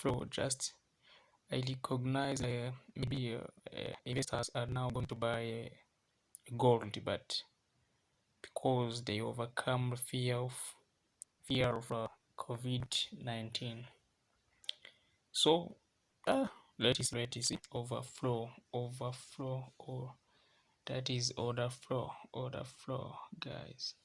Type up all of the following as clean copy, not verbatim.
flow. Just I recognize maybe investors are now going to buy gold, but because they overcome fear of COVID-19. So let us see overflow, or that is order flow, guys.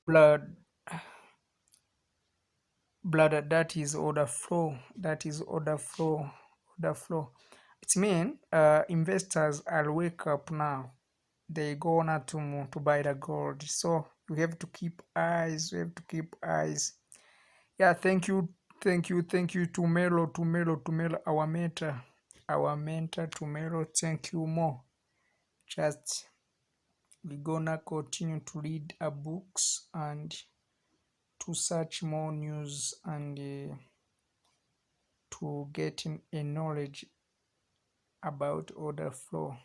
Blood, that is order flow. It means investors are wake up now. They go now to buy the gold. So we have to keep eyes. Yeah, thank you to Melo, our mentor to Melo. Thank you more. Just we gonna continue to read our books and to search more news and to get a knowledge about order flow.